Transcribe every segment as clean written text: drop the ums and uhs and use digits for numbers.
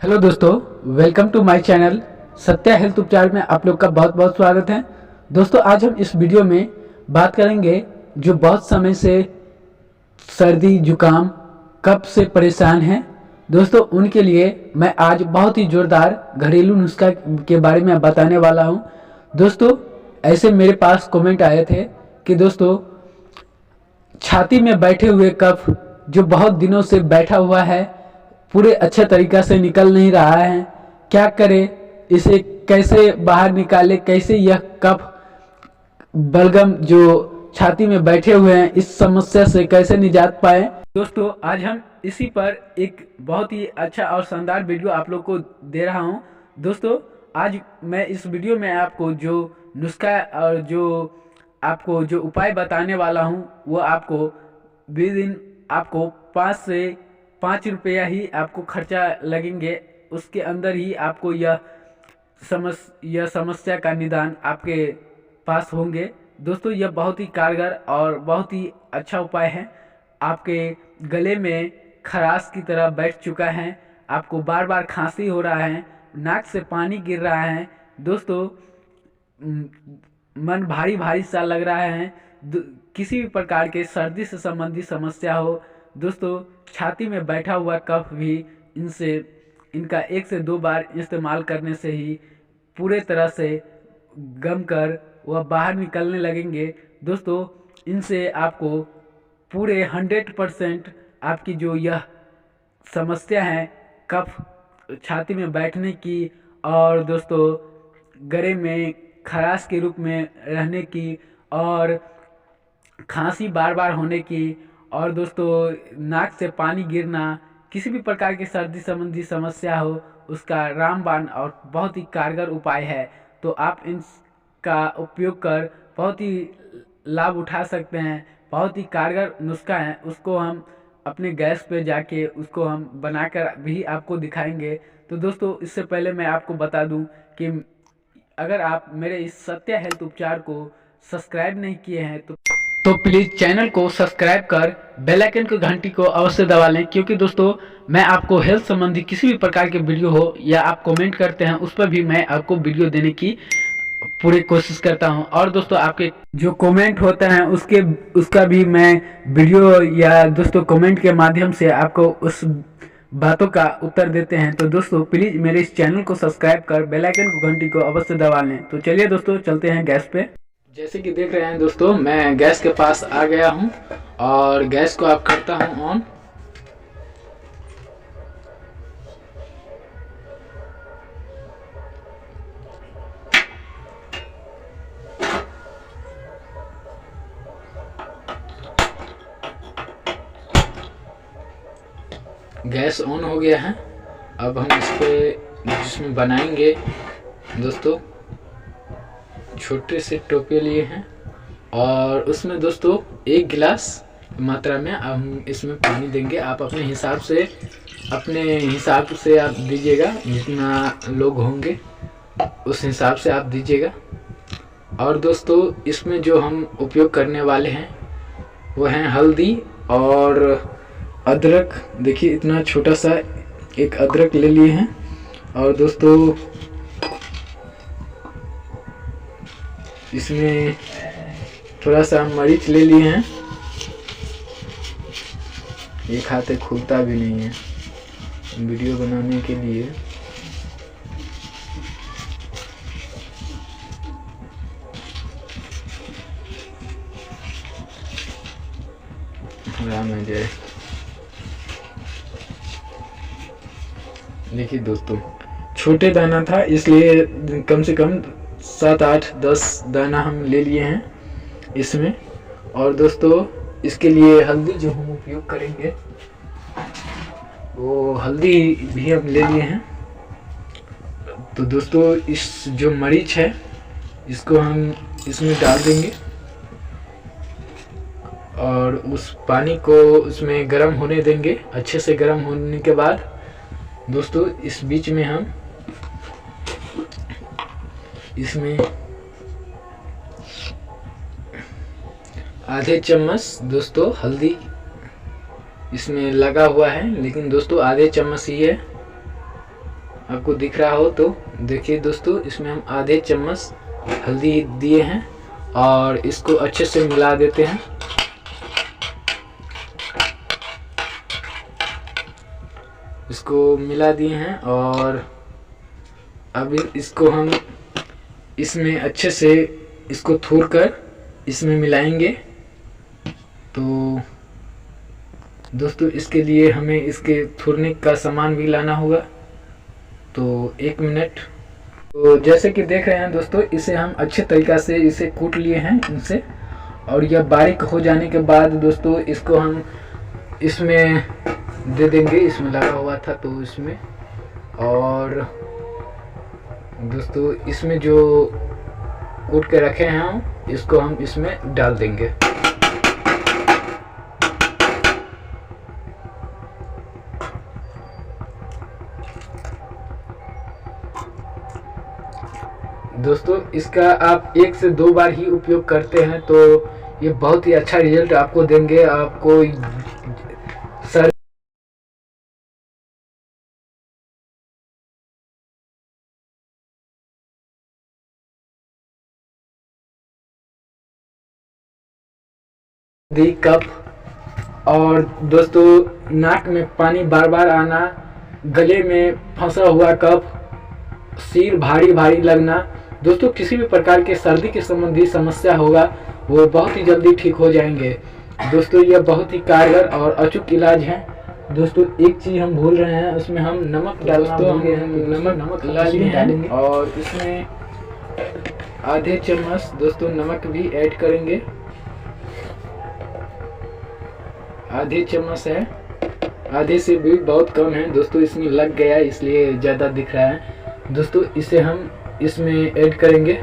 Hello दोस्तों, welcome to my channel Satya health उपचार में आप लोग का बहुत बहुत स्वागत है। दोस्तों, आज हम इस वीडियो में बात करेंगे जो बहुत समय से सर्दी जुकाम कफ से परेशान हैं। दोस्तों, उनके लिए मैं आज बहुत ही ज़ोरदार घरेलू नुस्खा के बारे में बताने वाला हूं। दोस्तों, ऐसे मेरे पास कमेंट आए थे कि दोस्तों छाती में बैठे हुए कफ जो बहुत दिनों से बैठा हुआ है, पूरे अच्छे तरीक़ा से निकल नहीं रहा है, क्या करें, इसे कैसे बाहर निकाले, कैसे यह कफ बलगम जो छाती में बैठे हुए हैं इस समस्या से कैसे निजात पाए। दोस्तों, आज हम इसी पर एक बहुत ही अच्छा और शानदार वीडियो आप लोग को दे रहा हूं। दोस्तों, आज मैं इस वीडियो में आपको जो नुस्खा और जो आपको जो उपाय बताने वाला हूं वो आपको विद इन आपको 5 रुपया ही आपको खर्चा लगेंगे। उसके अंदर ही आपको यह समस्या का निदान आपके पास होंगे। दोस्तों, यह बहुत ही कारगर और बहुत ही अच्छा उपाय है। आपके गले में खराश की तरह बैठ चुका है, आपको बार बार खांसी हो रहा है, नाक से पानी गिर रहा है, दोस्तों मन भारी भारी सा लग रहा है, किसी भी प्रकार के सर्दी से संबंधित समस्या हो, दोस्तों छाती में बैठा हुआ कफ भी इनका 1 से 2 बार इस्तेमाल करने से ही पूरे तरह से गम कर वह बाहर निकलने लगेंगे। दोस्तों, इनसे आपको पूरे 100% आपकी जो यह समस्या है कफ छाती में बैठने की और दोस्तों गले में खराश के रूप में रहने की और खांसी बार बार होने की और दोस्तों नाक से पानी गिरना, किसी भी प्रकार की सर्दी संबंधी समस्या हो उसका रामबाण और बहुत ही कारगर उपाय है। तो आप इनका उपयोग कर बहुत ही लाभ उठा सकते हैं। बहुत ही कारगर नुस्खा है, उसको हम अपने गैस पे जाके उसको हम बनाकर भी आपको दिखाएंगे। तो दोस्तों, इससे पहले मैं आपको बता दूं कि अगर आप मेरे इस सत्या हेल्थ उपचार को सब्सक्राइब नहीं किए हैं तो प्लीज़ चैनल को सब्सक्राइब कर बेल आइकन की घंटी को अवश्य दबा लें, क्योंकि दोस्तों मैं आपको हेल्थ संबंधी किसी भी प्रकार के वीडियो हो या आप कमेंट करते हैं उस पर भी मैं आपको वीडियो देने की पूरी कोशिश करता हूं। और दोस्तों आपके जो कमेंट होते हैं उसका भी मैं वीडियो या दोस्तों कमेंट के माध्यम से आपको उस बातों का उत्तर देते हैं। तो दोस्तों प्लीज़ मेरे इस चैनल को सब्सक्राइब कर बेल आइकन की घंटी को अवश्य दबा लें। तो चलिए दोस्तों चलते हैं गैस पे। जैसे कि देख रहे हैं दोस्तों, मैं गैस के पास आ गया हूं और गैस को आप करता हूं ऑन। गैस ऑन हो गया है। अब हम इस पे जिसमें बनाएंगे दोस्तों छोटे से टोपे लिए हैं और उसमें दोस्तों 1 गिलास मात्रा में हम इसमें पानी देंगे। आप अपने हिसाब से आप दीजिएगा, जितना लोग होंगे उस हिसाब से आप दीजिएगा। और दोस्तों इसमें जो हम उपयोग करने वाले हैं वो हैं हल्दी और अदरक। देखिए इतना छोटा सा एक अदरक ले लिए हैं और दोस्तों इसमें थोड़ा सा मरीच ले लिए हैं। एक हाथ खुलता भी नहीं है वीडियो बनाने के लिए। राम है जय। देखिए दोस्तों छोटे दाना था इसलिए कम से कम 7, 8, 10 दाना हम ले लिए हैं इसमें। और दोस्तों इसके लिए हल्दी जो हम उपयोग करेंगे वो हल्दी भी हम ले लिए हैं। तो दोस्तों इस जो मरीच है इसको हम इसमें डाल देंगे और उस पानी को उसमें गर्म होने देंगे। अच्छे से गर्म होने के बाद दोस्तों इस बीच में हम इसमें आधे चम्मच दोस्तों हल्दी इसमें लगा हुआ है, लेकिन दोस्तों आधे चम्मच ही है। आपको दिख रहा हो तो देखिए दोस्तों, इसमें हम आधे चम्मच हल्दी दिए हैं और इसको अच्छे से मिला देते हैं। इसको मिला दिए हैं और अब इसको हम इसमें अच्छे से इसको थूर कर इसमें मिलाएंगे। तो दोस्तों इसके लिए हमें इसके थूरने का सामान भी लाना होगा, तो 1 मिनट। तो जैसे कि देख रहे हैं दोस्तों, इसे हम अच्छे तरीक़ा से इसे कूट लिए हैं इनसे, और यह बारीक हो जाने के बाद दोस्तों इसको हम इसमें दे देंगे। इसमें लगा हुआ था तो इसमें, और दोस्तों इसमें जो कूट के रखे हैं हम इसको हम इसमें डाल देंगे। दोस्तों इसका आप 1 से 2 बार ही उपयोग करते हैं तो ये बहुत ही अच्छा रिजल्ट आपको देंगे। आपको कफ और दोस्तों नाक में पानी बार बार आना, गले में फंसा हुआ कफ, सिर भारी भारी लगना, दोस्तों किसी भी प्रकार के सर्दी के संबंधी समस्या होगा वो बहुत ही जल्दी ठीक हो जाएंगे। दोस्तों यह बहुत ही कारगर और अचूक इलाज है। दोस्तों एक चीज़ हम भूल रहे हैं, उसमें हम नमक डालना भूल गए हैं। नमक डालेंगे और इसमें आधे चम्मच दोस्तों नमक भी ऐड करेंगे। आधे चम्मच है, आधे से भी बहुत कम है दोस्तों, इसमें लग गया इसलिए ज़्यादा दिख रहा है। दोस्तों इसे हम इसमें ऐड करेंगे।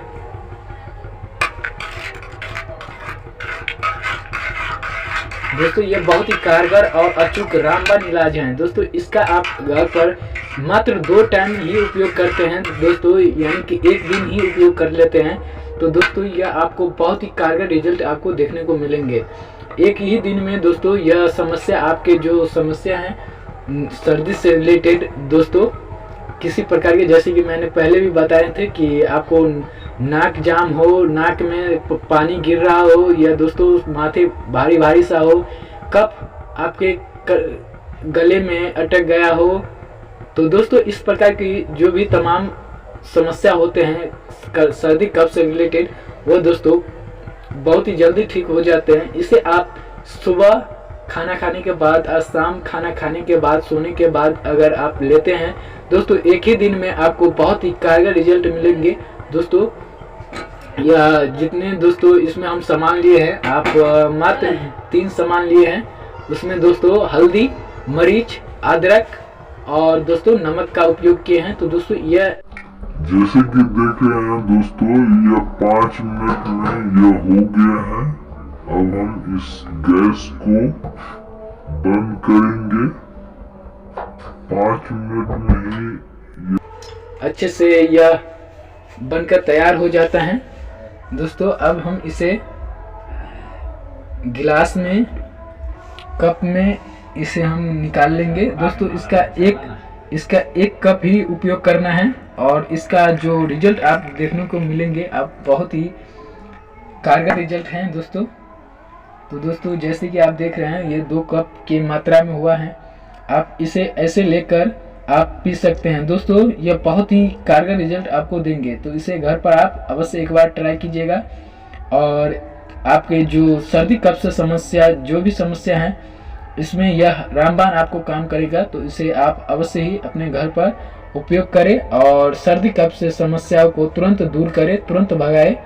दोस्तों ये बहुत ही कारगर और अचूक रामबाण इलाज है। दोस्तों इसका आप घर पर मात्र 2 टाइम ही उपयोग करते हैं दोस्तों, यानी कि 1 दिन ही उपयोग कर लेते हैं, तो दोस्तों यह आपको बहुत ही कारगर रिजल्ट आपको देखने को मिलेंगे। 1 ही दिन में दोस्तों यह समस्या, आपके जो समस्या है सर्दी से रिलेटेड दोस्तों, किसी प्रकार के, जैसे कि मैंने पहले भी बताए थे कि आपको नाक जाम हो, नाक में पानी गिर रहा हो, या दोस्तों माथे भारी भारी सा हो, कफ आपके गले में अटक गया हो, तो दोस्तों इस प्रकार की जो भी तमाम समस्या होते हैं सर्दी कफ से रिलेटेड, वो दोस्तों बहुत ही जल्दी ठीक हो जाते हैं। इसे आप सुबह खाना खाने के बाद, आज शाम खाना खाने के बाद, सोने के बाद अगर आप लेते हैं दोस्तों, 1 ही दिन में आपको बहुत ही कारगर रिजल्ट मिलेंगे। दोस्तों या जितने दोस्तों इसमें हम सामान लिए हैं, आप मात्र 3 सामान लिए हैं। उसमें दोस्तों हल्दी, मरीच, अदरक और दोस्तों नमक का उपयोग किए हैं। तो दोस्तों यह जैसे कि देख रहे हैं दोस्तों, यह 5 मिनट में यह हो गया है। अब हम इस गैस को बंद करेंगे। 5 मिनट में ही अच्छे से यह बनकर तैयार हो जाता है। दोस्तों अब हम इसे गिलास में, कप में इसे हम निकाल लेंगे। दोस्तों इसका एक कप ही उपयोग करना है और इसका जो रिजल्ट आप देखने को मिलेंगे, आप बहुत ही कारगर रिजल्ट हैं दोस्तों। तो दोस्तों जैसे कि आप देख रहे हैं, ये 2 कप की मात्रा में हुआ है। आप इसे ऐसे लेकर आप पी सकते हैं। दोस्तों यह बहुत ही कारगर रिजल्ट आपको देंगे, तो इसे घर पर आप अवश्य एक बार ट्राई कीजिएगा। और आपके जो सर्दी कफ से समस्या, जो भी समस्या है, इसमें यह रामबाण आपको काम करेगा। तो इसे आप अवश्य ही अपने घर पर उपयोग करें और सर्दी कफ से समस्याओं को तुरंत दूर करें, तुरंत भगाए।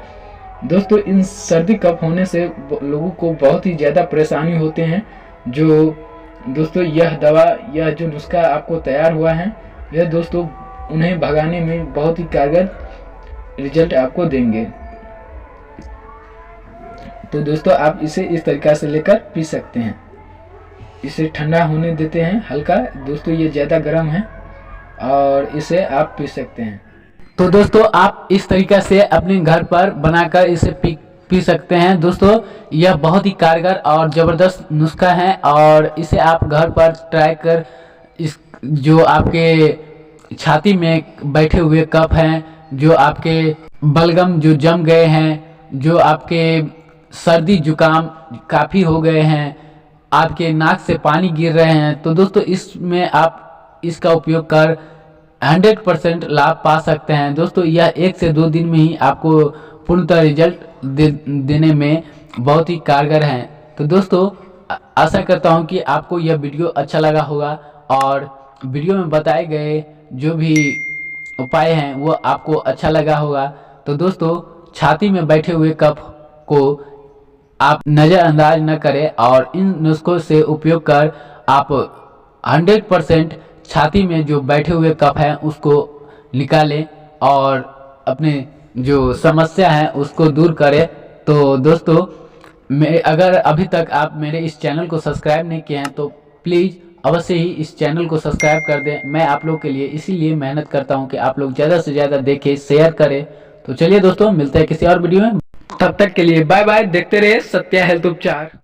दोस्तों इन सर्दी कफ होने से लोगों को बहुत ही ज़्यादा परेशानी होते हैं। जो दोस्तों यह दवा, यह जो नुस्खा आपको तैयार हुआ है, यह दोस्तों उन्हें भगाने में बहुत ही कारगर रिजल्ट आपको देंगे। तो दोस्तों आप इसे इस तरीक़ा से लेकर पी सकते हैं। इसे ठंडा होने देते हैं हल्का। दोस्तों ये ज़्यादा गर्म है और इसे आप पी सकते हैं। तो दोस्तों आप इस तरीक़ा से अपने घर पर बनाकर इसे पी सकते हैं। दोस्तों यह बहुत ही कारगर और ज़बरदस्त नुस्खा है और इसे आप घर पर ट्राई कर इस जो आपके छाती में बैठे हुए कफ हैं, जो आपके बलगम जो जम गए हैं, जो आपके सर्दी जुकाम काफ़ी हो गए हैं, आपके नाक से पानी गिर रहे हैं, तो दोस्तों इसमें आप इसका उपयोग कर 100% लाभ पा सकते हैं। दोस्तों यह 1 से 2 दिन में ही आपको पूर्णतः रिजल्ट देने में बहुत ही कारगर हैं। तो दोस्तों आशा करता हूं कि आपको यह वीडियो अच्छा लगा होगा और वीडियो में बताए गए जो भी उपाय हैं वो आपको अच्छा लगा होगा। तो दोस्तों छाती में बैठे हुए कफ को आप नज़रअंदाज न करें और इन नुस्खों से उपयोग कर आप 100% छाती में जो बैठे हुए कफ हैं उसको निकालें और अपने जो समस्या है उसको दूर करें। तो दोस्तों अगर अभी तक आप मेरे इस चैनल को सब्सक्राइब नहीं किए हैं तो प्लीज़ अवश्य ही इस चैनल को सब्सक्राइब कर दें। मैं आप लोग के लिए इसीलिए मेहनत करता हूं कि आप लोग ज़्यादा से ज़्यादा देखें, शेयर करें। तो चलिए दोस्तों मिलते हैं किसी और वीडियो में, तब तक के लिए बाय बाय। देखते रहे सत्या हेल्थ उपचार।